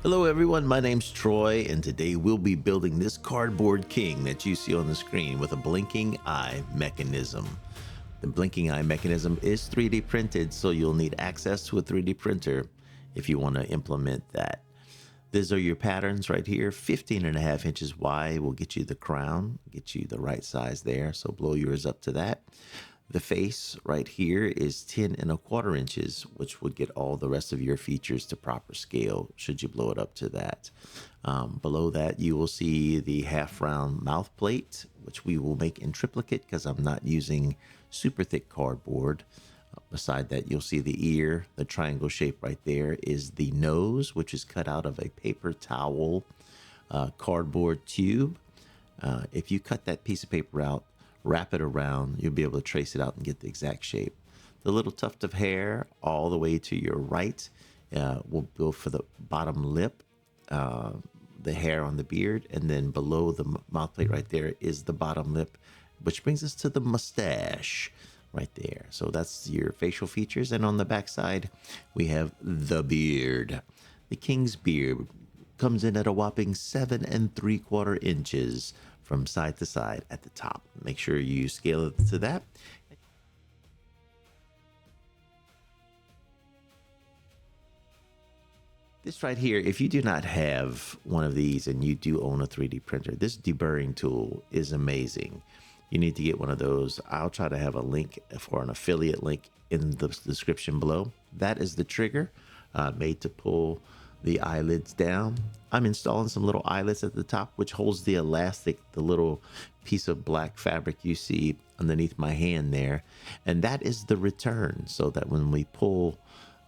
Hello everyone, my name's Troy, and today we'll be building this cardboard king that you see on the screen with a blinking eye mechanism. The blinking eye mechanism is 3D printed, so you'll need access to a 3D printer if you want to implement that. These are your patterns right here. 15.5 inches wide will get you the crown, get you the right size there, so blow yours up to that. The face right here is 10.25 inches, which would get all the rest of your features to proper scale should you blow it up to that. Below that, you will see the half round mouth plate, which we will make in triplicate because I'm not using super thick cardboard. Beside that, you'll see the ear. The triangle shape right there is the nose, which is cut out of a paper towel cardboard tube. If you cut that piece of paper out, wrap it around, you'll be able to trace it out and get the exact shape. The little tuft of hair all the way to your right will go for the bottom lip, the hair on the beard, and then below the mouth plate right there is the bottom lip, which brings us to the mustache right there. So that's your facial features. And on the back side, we have the beard. The king's beard comes in at a whopping 7.75 inches from side to side at the top. Make sure you scale it to that. This right here, if you do not have one of these and you do own a 3D printer, this deburring tool is amazing. You need to get one of those. I'll try to have a link for an affiliate link in the description below. That is the trigger made to pull the eyelids down. I'm installing some little eyelets at the top, which holds the elastic, the little piece of black fabric you see underneath my hand there. And that is the return, so that when we pull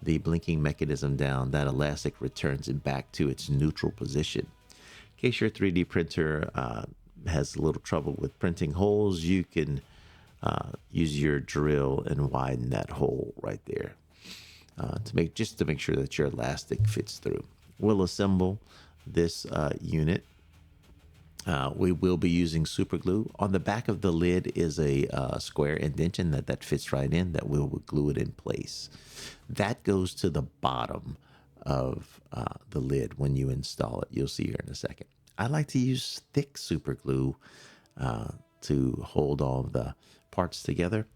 the blinking mechanism down, that elastic returns it back to its neutral position. In case your 3D printer has a little trouble with printing holes, you can use your drill and widen that hole right there to make sure that your elastic fits through. We'll assemble this unit. We will be using super glue. On the back of the lid is a square indentation that fits right in, that we will glue it in place. That goes to the bottom of the lid when you install it. You'll see here in a second. I like to use thick super glue to hold all the parts together.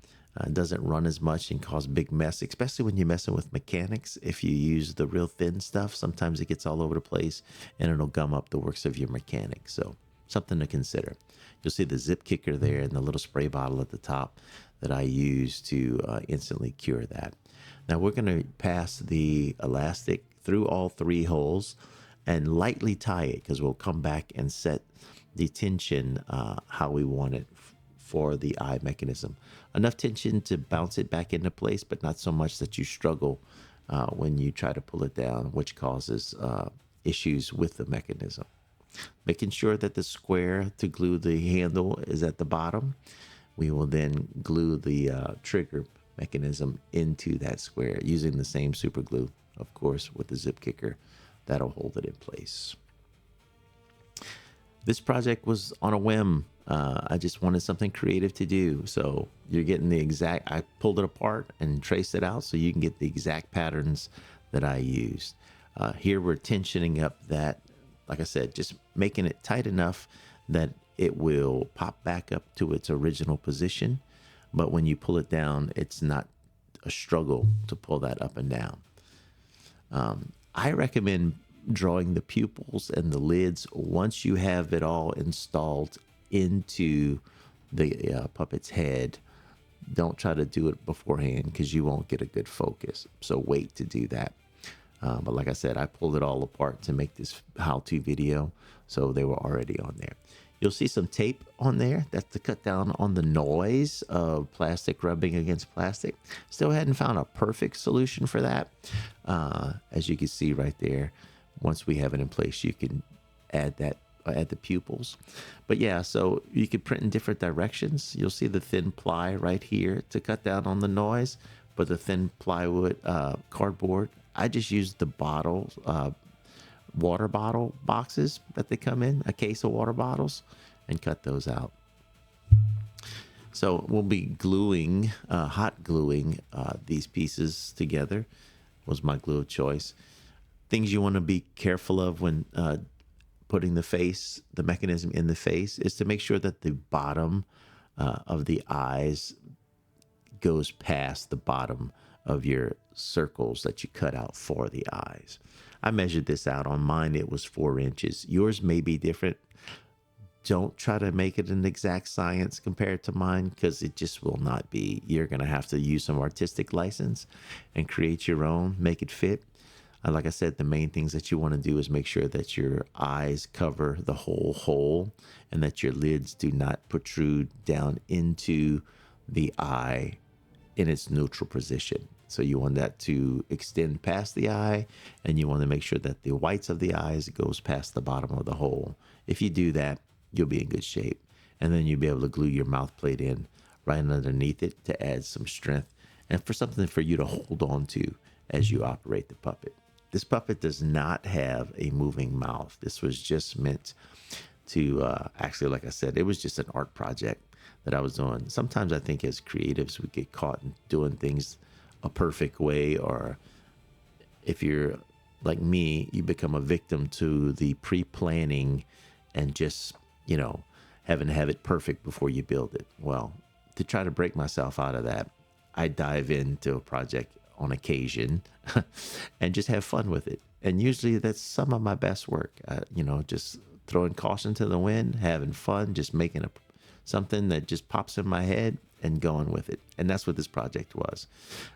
It doesn't run as much and cause big mess, especially when you're messing with mechanics. If you use the real thin stuff, sometimes it gets all over the place and it'll gum up the works of your mechanic. So something to consider. You'll see the zip kicker there and the little spray bottle at the top that I use to instantly cure that. Now we're going to pass the elastic through all three holes and lightly tie it, because we'll come back and set the tension how we want it for the eye mechanism. Enough tension to bounce it back into place, but not so much that you struggle when you try to pull it down, which causes issues with the mechanism. Making sure that the square to glue the handle is at the bottom. We will then glue the trigger mechanism into that square using the same super glue, of course, with the zip kicker. That'll hold it in place. This project was on a whim. I just wanted something creative to do. So you're getting the exact, I pulled it apart and traced it out so you can get the exact patterns that I used. Here we're tensioning up that, like I said, just making it tight enough that it will pop back up to its original position. But when you pull it down, it's not a struggle to pull that up and down. I recommend drawing the pupils and the lids once you have it all installed into the puppet's head. Don't try to do it beforehand because you won't get a good focus. So wait to do that. But like I said, I pulled it all apart to make this how-to video, so they were already on there. You'll see some tape on there. That's to cut down on the noise of plastic rubbing against plastic. Still hadn't found a perfect solution for that. As you can see right there, once we have it in place, you can add that, add the pupils. But yeah, so you can print in different directions. You'll see the thin ply right here to cut down on the noise, but the thin plywood cardboard, I just used the bottles, water bottle boxes that they come in, a case of water bottles, and cut those out. So we'll be gluing, hot gluing these pieces together, was my glue of choice. things you want to be careful of when putting the mechanism in the face, is to make sure that the bottom of the eyes goes past the bottom of your circles that you cut out for the eyes. I measured this out. On mine, it was 4 inches. Yours may be different. Don't try to make it an exact science compared to mine, because it just will not be. You're going to have to use some artistic license and create your own, make it fit. Like I said, the main things that you want to do is make sure that your eyes cover the whole hole and that your lids do not protrude down into the eye in its neutral position. So you want that to extend past the eye, and you want to make sure that the whites of the eyes goes past the bottom of the hole. If you do that, you'll be in good shape. And then you'll be able to glue your mouth plate in right underneath it to add some strength and for something for you to hold on to as you operate the puppet. This puppet does not have a moving mouth. This was just meant to, actually, like I said, it was just an art project that I was doing. Sometimes I think as creatives, we get caught in doing things a perfect way, or if you're like me, you become a victim to the pre-planning and just, having to have it perfect before you build it. Well, to try to break myself out of that, I dive into a project on occasion and just have fun with it. And usually that's some of my best work, just throwing caution to the wind, having fun, just making something that just pops in my head and going with it. And that's what this project was.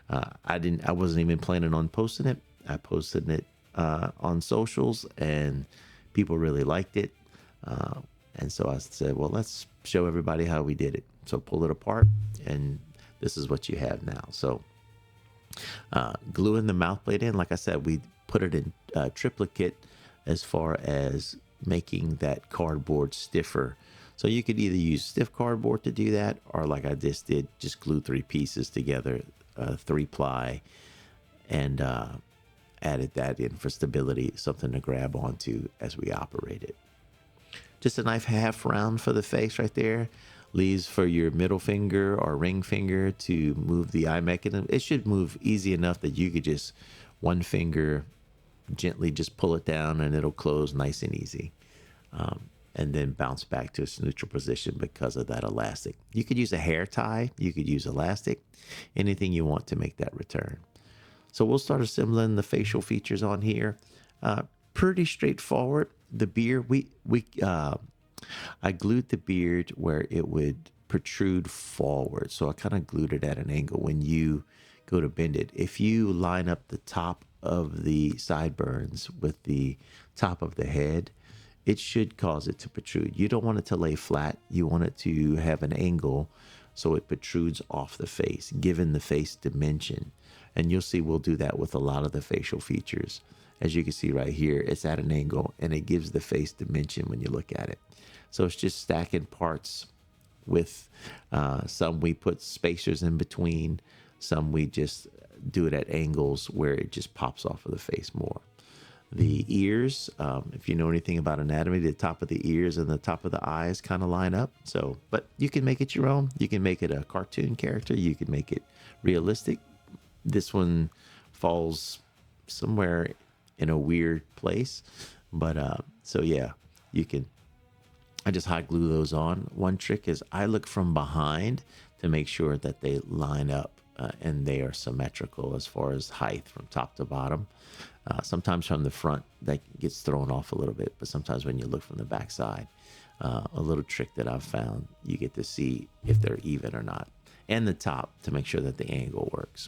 I wasn't even planning on posting it. I posted it on socials, and people really liked it. And so I said, well, let's show everybody how we did it. So pull it apart, and this is what you have now. So gluing the mouth plate in, like I said, we put it in triplicate as far as making that cardboard stiffer. So you could either use stiff cardboard to do that, or like I just did, just glue 3 pieces together, 3-ply, and added that in for stability, something to grab onto as we operate it. Just a knife half round for the face right there. Leaves for your middle finger or ring finger to move the eye mechanism. It should move easy enough that you could just one finger gently just pull it down and it'll close nice and easy. And then bounce back to its neutral position because of that elastic. You could use a hair tie. You could use elastic. Anything you want to make that return. So we'll start assembling the facial features on here. Pretty straightforward. The beard, I glued the beard where it would protrude forward. So I kind of glued it at an angle when you go to bend it. If you line up the top of the sideburns with the top of the head, it should cause it to protrude. You don't want it to lay flat. You want it to have an angle so it protrudes off the face, giving the face dimension. And you'll see we'll do that with a lot of the facial features. As you can see right here, it's at an angle and it gives the face dimension when you look at it. So it's just stacking parts with some we put spacers in between, some we just do it at angles where it just pops off of the face more. The ears, if you know anything about anatomy, the top of the ears and the top of the eyes kind of line up. So, but you can make it your own. You can make it a cartoon character. You can make it realistic. This one falls somewhere in a weird place, but so yeah, you can. I just hot glue those on. One trick is I look from behind to make sure that they line up and they are symmetrical as far as height from top to bottom. Sometimes from the front that gets thrown off a little bit, but sometimes when you look from the back side, a little trick that I've found, you get to see if they're even or not. And the top to make sure that the angle works.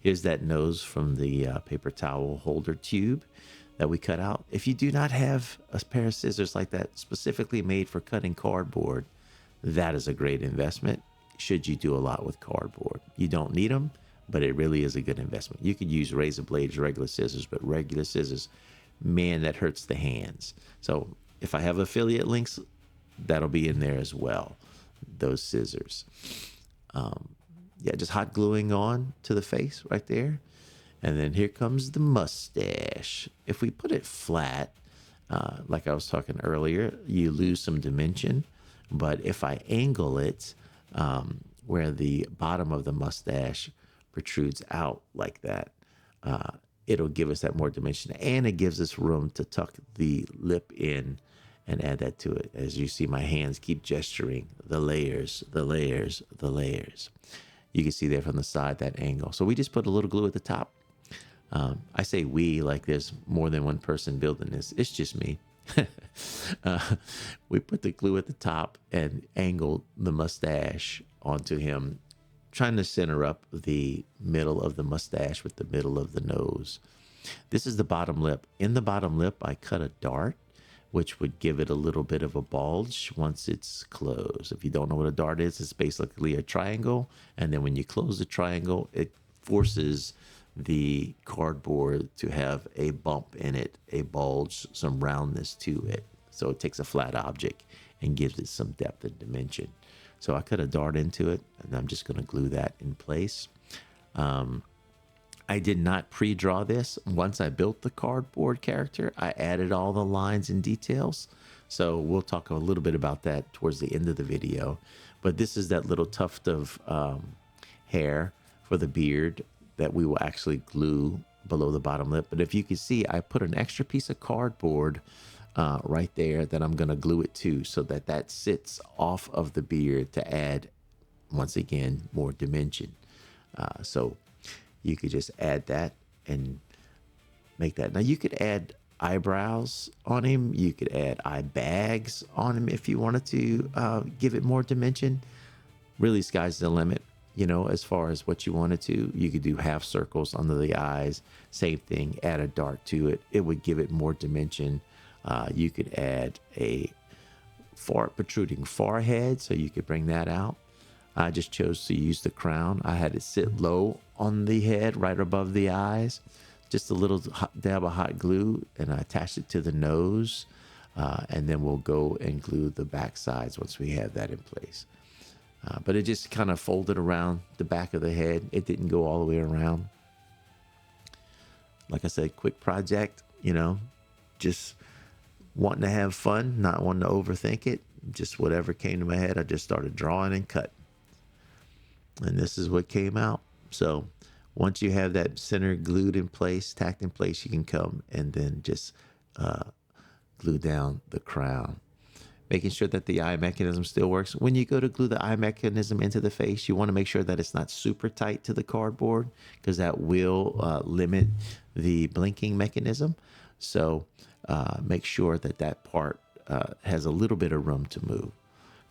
Here's that nose from the paper towel holder tube that we cut out. If you do not have a pair of scissors like that specifically made for cutting cardboard, that is a great investment should you do a lot with cardboard. You don't need them, but it really is a good investment. You could use razor blades, regular scissors, but regular scissors, man, that hurts the hands. So if I have affiliate links, that'll be in there as well, those scissors. Yeah, just hot gluing on to the face right there. And then here comes the mustache. If we put it flat, like I was talking earlier, you lose some dimension. But if I angle it where the bottom of the mustache protrudes out like that, it'll give us that more dimension, and it gives us room to tuck the lip in and add that to it. As you see, my hands keep gesturing the layers, the layers, the layers. You can see there from the side, that angle. So we just put a little glue at the top. I say we like there's more than one person building this. It's just me. We put the glue at the top and angled the mustache onto him, trying to center up the middle of the mustache with the middle of the nose. This is the bottom lip. In the bottom lip, I cut a dart, which would give it a little bit of a bulge once it's closed. If you don't know what a dart is, it's basically a triangle. And then when you close the triangle, it forces the cardboard to have a bump in it, a bulge, some roundness to it. So it takes a flat object and gives it some depth and dimension. So I cut a dart into it, and I'm just going to glue that in place. I did not pre-draw this. Once I built the cardboard character, I added all the lines and details. So we'll talk a little bit about that towards the end of the video. But this is that little tuft of hair for the beard that we will actually glue below the bottom lip. But if you can see, I put an extra piece of cardboard right there that I'm going to glue it to, so that that sits off of the beard to add, once again, more dimension. So you could just add that and make that. Now you could add eyebrows on him. You could add eye bags on him if you wanted to give it more dimension. Really, sky's the limit, you know, as far as what you wanted to. You could do half circles under the eyes. Same thing, add a dart to it. It would give it more dimension. You could add a protruding forehead, so you could bring that out. I just chose to use the crown. I had it sit low on the head, right above the eyes. Just a little dab of hot glue, and I attached it to the nose. And then we'll go and glue the back sides once we have that in place. But it just kind of folded around the back of the head. It didn't go all the way around. Like I said, quick project, you know, just wanting to have fun, not wanting to overthink it. Just whatever came to my head, I just started drawing and cut. And this is what came out. So once you have that center glued in place, tacked in place, you can come and then just glue down the crown, making sure that the eye mechanism still works. When you go to glue the eye mechanism into the face, you want to make sure that it's not super tight to the cardboard, because that will limit the blinking mechanism. So make sure that that part has a little bit of room to move.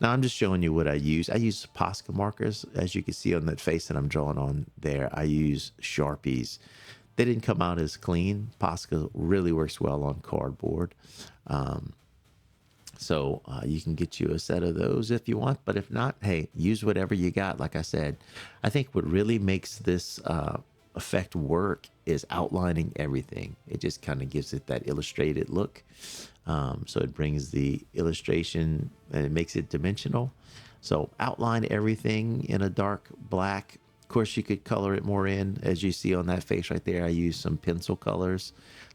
Now I'm just showing you what I use. I use Posca markers. As you can see on that face that I'm drawing on there, I use Sharpies. They didn't come out as clean. Posca really works well on cardboard. So you can get you a set of those if you want, but if not, hey, use whatever you got. Like I said, I think what really makes this effect work is outlining everything. It just kind of gives it that illustrated look. So it brings the illustration and it makes it dimensional. So outline everything in a dark black. Of course, you could color it more in, as you see on that face right there. I use some pencil colors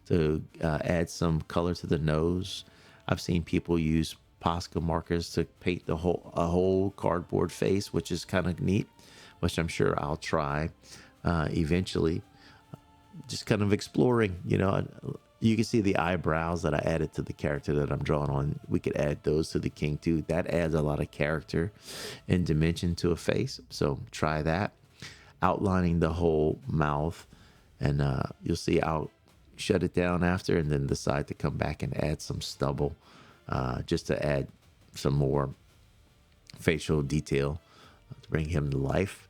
to add some color to the nose. I've seen people use Posca markers to paint a whole cardboard face, which is kind of neat, which I'm sure I'll try eventually. Just kind of exploring, you know. You can see the eyebrows that I added to the character that I'm drawing on. We could add those to the king too. That adds a lot of character and dimension to a face. So try that. Outlining the whole mouth, and you'll see I'll shut it down after and then decide to come back and add some stubble just to add some more facial detail to bring him to life.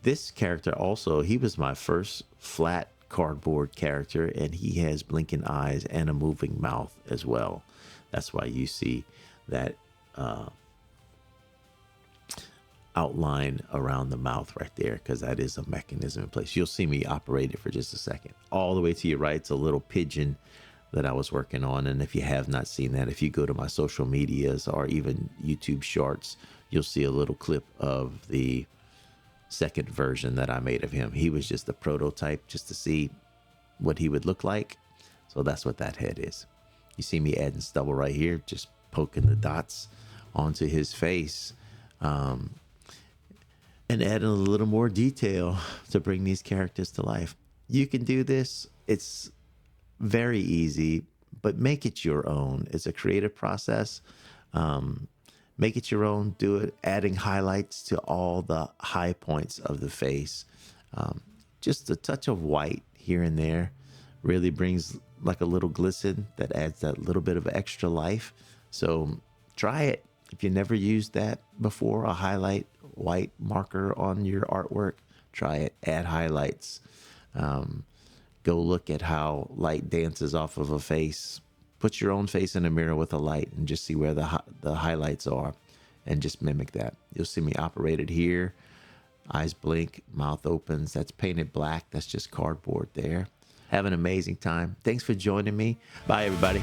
This character also, he was my first flat cardboard character, and he has blinking eyes and a moving mouth as well. That's why you see that outline around the mouth right there, because that is a mechanism in place. You'll see me operate it for just a second. All the way to your right, it's a little pigeon that I was working on. And if you have not seen that, if you go to my social medias or even YouTube shorts, you'll see a little clip of the second version that I made of him. He was just a prototype just to see what he would look like. So that's what that head is. You see me adding stubble right here, just poking the dots onto his face, and adding a little more detail to bring these characters to life. You can do this It's very easy, but make it your own. It's a creative process. Make it your own. Do it, adding highlights to all the high points of the face. Just a touch of white here and there really brings like a little glisten that adds that little bit of extra life. So try it. If you never used that before, a highlight white marker on your artwork, try it. Add highlights. Go look at how light dances off of a face. Put your own face in a mirror with a light and just see where the highlights are, and just mimic that. You'll see me operated here. Eyes blink, mouth opens. That's painted black. That's just cardboard there. Have an amazing time. Thanks for joining me. Bye, everybody.